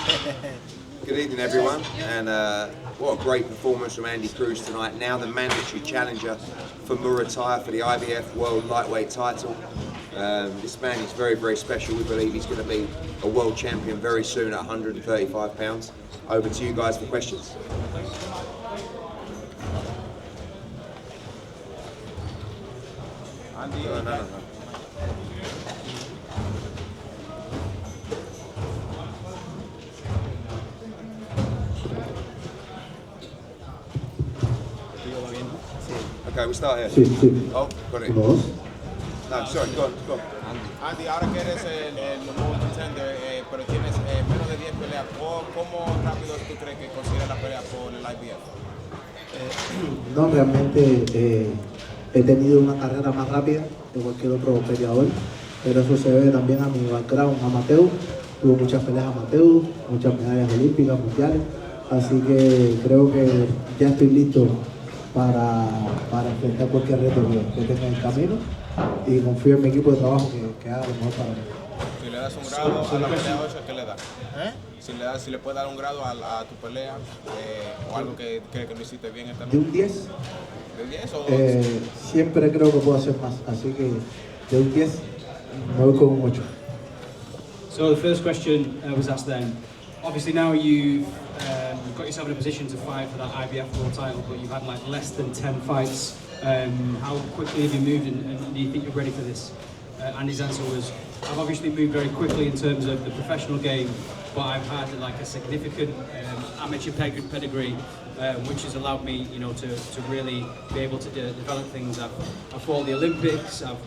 Good evening, everyone, and what a great performance from Andy Cruz tonight. Now the mandatory challenger for Muay for the IBF World Lightweight title. This man is very, very special. We believe he's going to be a world champion very soon at 135 pounds. Over to you guys for questions. Andy, No. Okay, we start here. Sí. Oh, got it. Dos. No, sorry, go on. Andy, ahora que eres el nuevo contender, pero tienes menos de 10 peleas, ¿cómo rápido tú crees que consigues la pelea por el IBF? No, realmente he tenido una carrera más rápida que cualquier otro peleador, pero eso se debe también a mi background amateur. Tuve muchas peleas amateur, muchas medallas olímpicas, mundiales, así que creo que ya estoy listo para enfrentar cualquier reto que tenga en el camino y confío en mi equipo de trabajo que haga lo mejor para mí. Si le das un grado a la pelea 8, ¿qué le das? Si le puedes dar un grado a tu pelea o algo que crees que no hiciste bien esta noche. ¿De un 10? ¿De 10 o 12? Siempre creo que puedo hacer más, así que de un 10 me voy con un 8. So the first question was asked then. Obviously now you've got yourself in a position to fight for that IBF world title, but you've had like less than 10 fights. How quickly have you moved and do you think you're ready for this? Andy's answer was, I've obviously moved very quickly in terms of the professional game, but I've had like a significant amateur pedigree, which has allowed me, to really be able to develop things. I've fought the Olympics, I've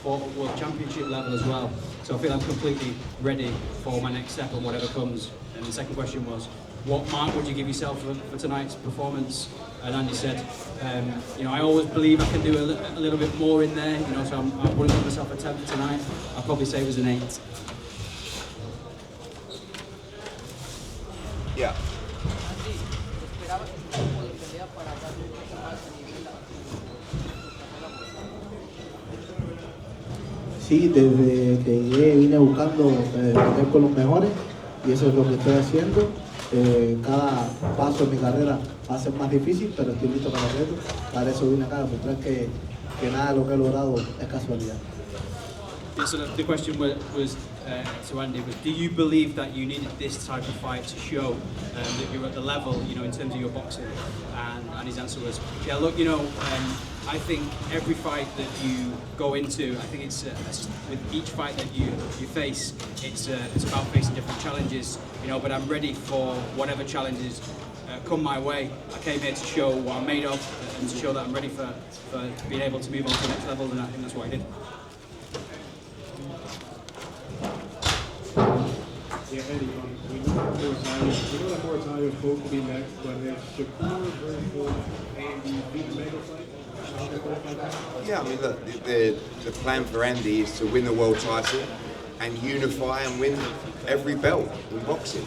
fought at World Championship level as well, so I feel I'm completely ready for my next step and whatever comes. And the second question was, what mark would you give yourself for tonight's performance? And Andy said, I always believe I can do a little bit more in there, so I wouldn't give myself a 10 for tonight. I'd probably say it was an 8. Yeah. Sí, desde que llegué vine buscando pelear con los mejores y eso es lo que estoy haciendo. Cada paso en mi carrera va a ser más difícil, pero estoy listo para el reto. Para eso vine acá, a demostrar que nada de lo que he logrado es casualidad. Yeah, so the question was to Andy was, do you believe that you needed this type of fight to show that you're at the level, in terms of your boxing? And his answer was, yeah, look, I think every fight that you go into, I think it's with each fight that you face, it's about facing different challenges, but I'm ready for whatever challenges come my way. I came here to show what I'm made of and to show that I'm ready for being able to move on to the next level, and I think that's what I did. Yeah, Eddie, we know that Muay is supposed to be next, but if Shakur versus Andy beat the mega fight? Yeah, I mean, look, the plan for Andy is to win the world title and unify and win every belt in boxing.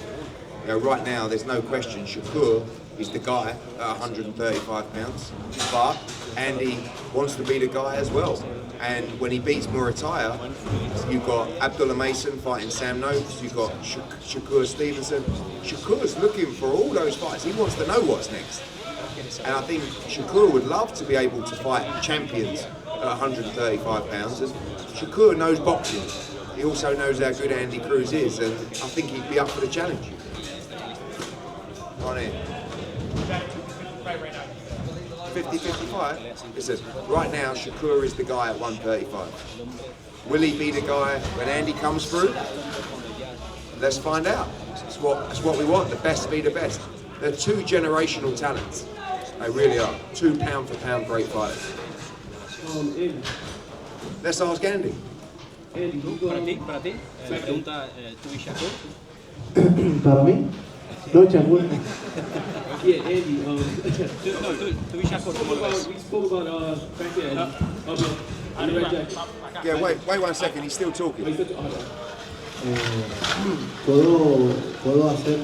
Right now, there's no question Shakur is the guy at 135 pounds, but Andy wants to be the guy as well. And when he beats Muay, you've got Abdullah Mason fighting Sam Noakes, you've got Shakur Stevenson. Shakur's looking for all those fights. He wants to know what's next. And I think Shakur would love to be able to fight champions at 135 pounds. And Shakur knows boxing. He also knows how good Andy Cruz is, and I think he'd be up for the challenge. On in. 50-55? Listen, right now Shakur is the guy at 135. Will he be the guy when Andy comes through? Let's find out. It's what we want, the best be the best. They're two generational talents. They really are. 2 pound for pound great fighters. Andy. Let's ask Andy. Andy, Para ti, pregunta, ¿tú y Shakur? Para mí, no, Shakur. yeah, Andy. ¿Tú y Shakur cómo lo ves? We spoke about back then. Yeah, wait 1 second. He's still talking. Puedo hacer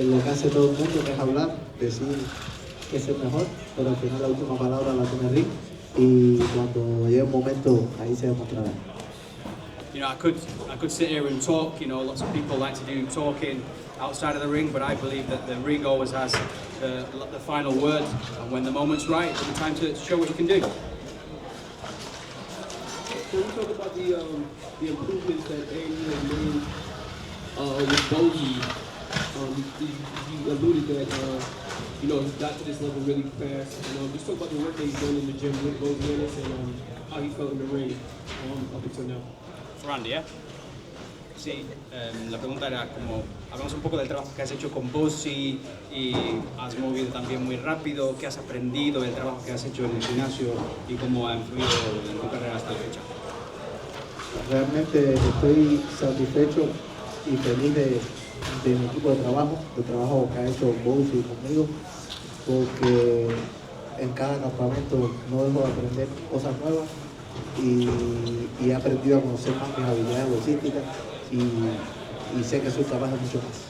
lo que hace todo el mundo, que es hablar, decir que es el mejor, pero al final la última palabra la tiene Rick y cuando llegue un momento ahí se demostrará. You know, I could sit here and talk. You know, lots of people like to do talking outside of the ring, but I believe that the ring always has the final word, and when the moment's right, it's the time to show what you can do. Can we talk about the improvements that Andy has made with Bogey? He alluded that you know, he got to this level really fast. Just talk about the work that he's done in the gym with Bogey and how he felt in the ring up until now. For Andy, yeah? Sí, la pregunta era como, hablamos un poco del trabajo que has hecho con Bossi y has movido también muy rápido, qué has aprendido del trabajo que has hecho en el gimnasio y cómo ha influido en tu carrera hasta la fecha. Realmente estoy satisfecho y feliz de mi equipo de trabajo que ha hecho Bossi conmigo, porque en cada campamento no dejo de aprender cosas nuevas y he aprendido a conocer más mis habilidades logísticas y sé que soy capaz de mucho más.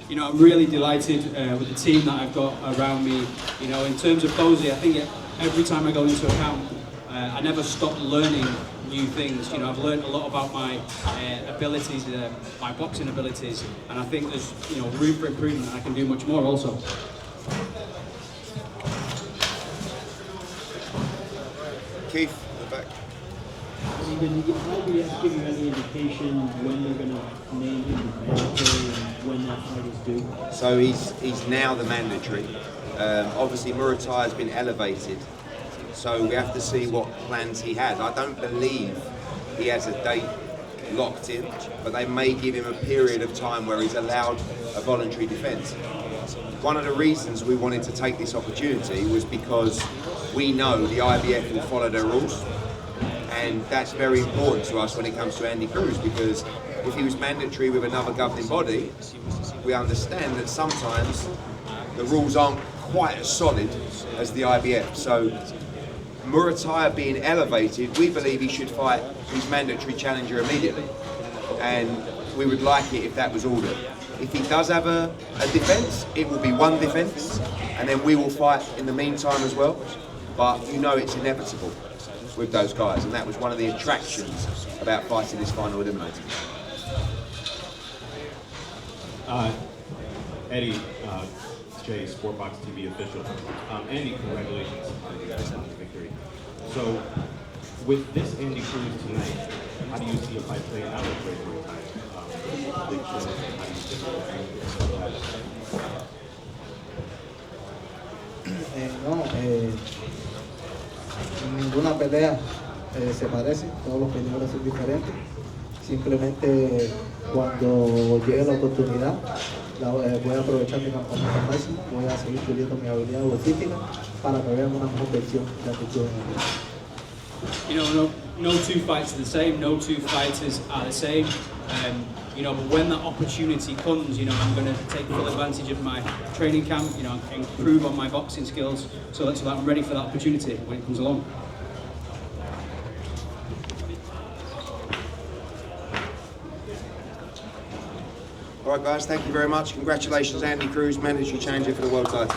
You know, I'm really delighted with the team that I've got around me. You know, in terms of Bosey, I think every time I go into a camp, I never stop learning new things. You know, I've learned a lot about my abilities, my boxing abilities, and I think there's, you know, room for improvement. I can do much more also. Keith, at the back. Did IBF give you any indication when they're going to name him the mandatory and when that fight is due? So he's now the mandatory. Obviously Muratai has been elevated, so we have to see what plans he has. I don't believe he has a date locked in, but they may give him a period of time where he's allowed a voluntary defence. One of the reasons we wanted to take this opportunity was because we know the IBF will follow their rules, and that's very important to us when it comes to Andy Cruz, because if he was mandatory with another governing body, we understand that sometimes the rules aren't quite as solid as the IBF. So Muratai being elevated, we believe he should fight his mandatory challenger immediately, and we would like it if that was ordered. If he does have a defence, it will be one defence, and then we will fight in the meantime as well. But you know it's inevitable with those guys, and that was one of the attractions about fighting this final eliminator. Eddie, Jay, Sportbox TV official. Andy, congratulations on you guys on the victory. So, with this Andy Cruz tonight, how do you see a fight playing out at breakaway time? Big show, how do you think Ninguna pelea se parece, todos los peleadores son diferentes. Simplemente cuando llegue la oportunidad, voy a aprovechar mi campamento al máximo, voy a seguir puliendo mi habilidad logística para que vean una mejor versión de la que tuve en el. You know, no two fights are the same, no two fighters are the same. You know, but when that opportunity comes, you know, I'm going to take full advantage of my training camp, you know, improve on my boxing skills so that I'm ready for that opportunity when it comes along. All right, guys, thank you very much. Congratulations, Andy Cruz, mandatory challenger for the world title.